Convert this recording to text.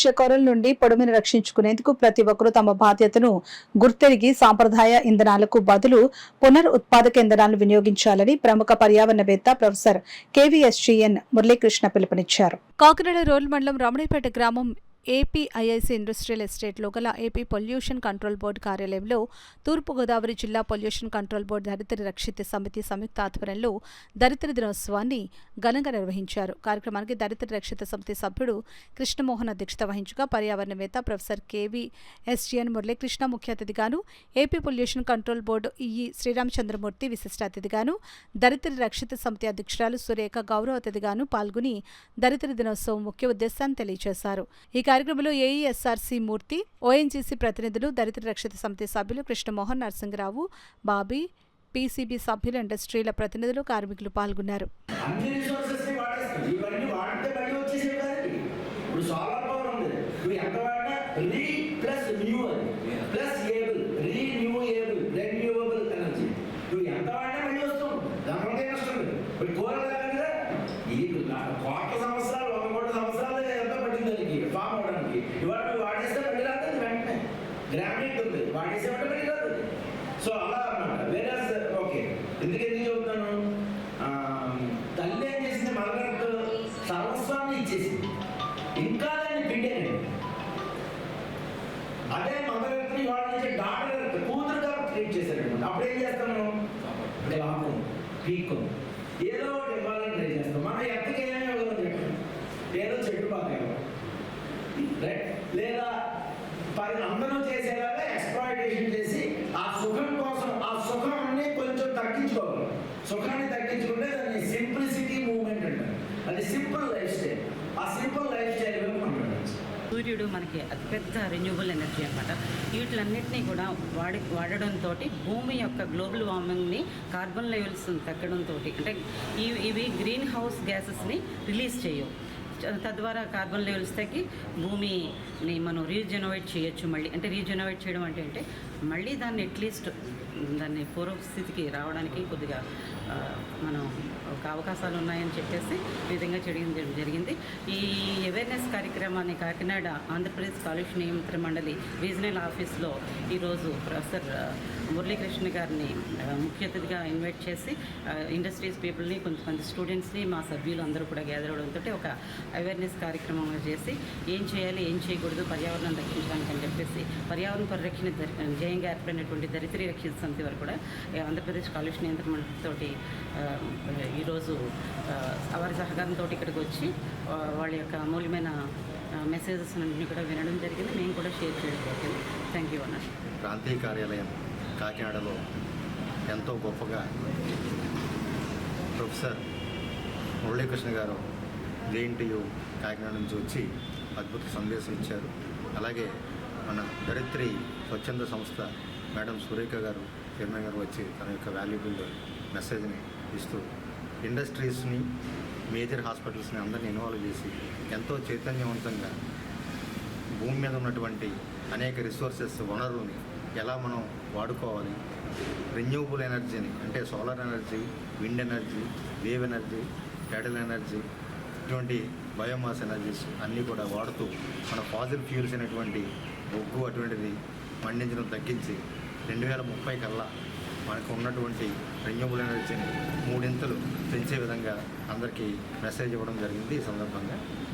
కాలుష్యకారుల నుండి పొడవును రక్షించుకునేందుకు ప్రతి ఒక్కరూ తమ బాధ్యతను గుర్తెరిగి సాంప్రదాయ ఇంధనాలకు బదులు పునరుత్పాదక ఇంధనాలను వినియోగించాలని ప్రముఖ పర్యావరణవేత్త ప్రొఫెసర్ కేవీఎస్జీఎన్ మురళీకృష్ణ పిలుపునిచ్చారు. కాకినాడ రూరల్ మండలం రమణీపేట గ్రామం ఏపీఐఐసి ఇండస్ట్రియల్ ఎస్టేట్లో గల ఏపీ పొల్యూషన్ కంట్రోల్ బోర్డు కార్యాలయంలో తూర్పుగోదావరి జిల్లా పొల్యూషన్ కంట్రోల్ బోర్డు దరిద్ర రక్షిత సమితి సంయుక్త ఆధ్వర్యంలో దరిద్ర దినోత్సవాన్ని ఘనంగా నిర్వహించారు. కార్యక్రమానికి దరిద్ర రక్షిత సమితి సభ్యుడు కృష్ణమోహన్ అధ్యక్షత వహించగా పర్యావరణవేత్త ప్రొఫెసర్ కేవీఎస్జీఎన్ మురళీకృష్ణ ముఖ్య అతిథిగాను, AP pollution control board EE Sriramachandramurthy విశిష్ట అతిథిగాను, దరిద్ర రక్షిత సమితి అధ్యక్షురాలు సురేఖ గౌరవ అతిథిగాను పాల్గొని దరిద్ర దినోత్సవం ముఖ్య ఉద్దేశాన్ని తెలియజేశారు. ఈ కార్యక్రమంలో ఏఈఎస్ఆర్సీ మూర్తి, ఓఎన్జీసీ ప్రతినిధులు, దరిద్ర రక్షిత సమితి సభ్యులు కృష్ణమోహన్, నరసింగరావు, బాబీ, పీసీబీ సభ్యులు, ఇండస్ట్రీల ప్రతినిధులు, కార్మికులు పాల్గొన్నారు. గ్రానైట్ ఉంది వాడేసే మళ్ళీ రాదు. సో అలా అన్నమాట. వేరే ఓకే ఎందుకు చెబుతాను, తల్లి ఏం చేసింది, మదర్ సర్వస్వాన్ని ఇచ్చేసింది, ఇంకా దాన్ని పిండేనండి. అదే మదర్ ఎర్త్ని వాళ్ళ నుంచి డాటర్ ఎర్త్ కూతురుగా ట్రీట్ చేశారండి. అప్పుడు ఏం చేస్తాను, లాభం పీక్ ఏదో ఒకటి ఇవ్వాలని ట్రై చేస్తాం. మన ఎర్త్కి ఏమేమి ఇవ్వాలని చెప్పండి, ఏదో చెట్టు పాకాలి రైట్, లేదా అందరూ చేసేలాగా ఎక్స్ప్లాయిటేషన్ చేసి ఆ సుఖం కోసం ఆ సుఖాన్ని కొంచెం తగ్గించుకోవాలి. సుఖాన్ని తగ్గించుకుంటే దాన్ని సింప్లిసిటీ మూవ్మెంట్ అంటారు. అది సింపుల్ లైఫ్ స్టైల్. ఆ సింపుల్ లైఫ్ స్టైల్ సూర్యుడు మనకి అతిపెద్ద రెన్యూబుల్ ఎనర్జీ అనమాట. వీటిలన్నింటినీ కూడా వాడడంతో భూమి యొక్క గ్లోబల్ వార్మింగ్ని, కార్బన్ లెవెల్స్ తగ్గడంతో అంటే ఇవి గ్రీన్ హౌస్ గ్యాసెస్ని రిలీజ్ చేయవు. తద్వారా కార్బన్ లెవెల్స్ తగ్గి భూమిని మనం రీజనరేట్ చేయొచ్చు. మళ్ళీ అంటే రీజనరేట్ చేయడం అంటే మళ్ళీ దాన్ని అట్లీస్ట్ దాన్ని పూర్వస్థితికి రావడానికి కొద్దిగా మనం ఒక అవకాశాలు ఉన్నాయని చెప్పేసి ఈ విధంగా జరిగింది. ఈ అవేర్నెస్ కార్యక్రమాన్ని కాకినాడ ఆంధ్రప్రదేశ్ కాలుష్య నియంత్రణ మండలి రీజనల్ ఆఫీస్లో ఈరోజు ప్రొఫెసర్ మురళీకృష్ణ గారిని ముఖ్య అతిథిగా ఇన్వైట్ చేసి ఇండస్ట్రీస్ పీపుల్ని, కొంతమంది స్టూడెంట్స్ని, మా సభ్యులు అందరూ కూడా గ్యాదర్ అవడంతో ఒక అవేర్నెస్ కార్యక్రమం చేసి ఏం చేయాలి, ఏం చేయకూడదు, పర్యావరణం రక్షించడానికి అని చెప్పేసి పర్యావరణ పరిరక్షణ జయంగా ఏర్పడినటువంటి దరిద్ర రక్షిత సమితి వరకు కూడా ఆంధ్రప్రదేశ్ కాలుష్య నియంత్రణ మండలితో ఈరోజు వారి సహకారంతో ఇక్కడికి వచ్చి వాళ్ళ యొక్క అమూల్యమైన మెసేజెస్ అన్నింటినీ కూడా వినడం జరిగింది. మేము కూడా షేర్ చేయడం జరిగింది. థ్యాంక్ యూ అన్న. ప్రాంతీయ కార్యాలయం కాకినాడలో ఎంతో గొప్పగా ప్రొఫెసర్ మురళీకృష్ణ గారు జేఎన్టీయు కాకినాడ నుంచి వచ్చి అద్భుత సందేశం ఇచ్చారు. అలాగే మన దరిత్రి స్వచ్ఛంద సంస్థ మేడం సురేఖ గారు, చైర్మన్ గారు వచ్చి తన యొక్క వాల్యుబుల్ మెసేజ్ని ఇస్తూ ఇండస్ట్రీస్ని, మేజర్ హాస్పిటల్స్ని అందరినీ ఇన్వాల్వ్ చేసి ఎంతో చైతన్యవంతంగా భూమి మీద ఉన్నటువంటి అనేక రిసోర్సెస్, వనరులని ఎలా మనం వాడుకోవాలి, రెన్యూవబుల్ ఎనర్జీని అంటే solar energy, wind energy, wave energy, టైడల్ energy, ఇటువంటి బయోమాస్ ఎనర్జీస్ అన్నీ కూడా వాడుతూ మన ఫాజిల్ ఫ్యూల్స్ అయినటువంటి బొగ్గు అటువంటిది మండించడం తగ్గించి 2030 కల్లా మనకు ఉన్నటువంటి రెన్యూవబుల్ ఎనర్జీని 3 ఇంతలు పెంచే విధంగా అందరికీ మెసేజ్ ఇవ్వడం జరిగింది. ఈ సందర్భంగా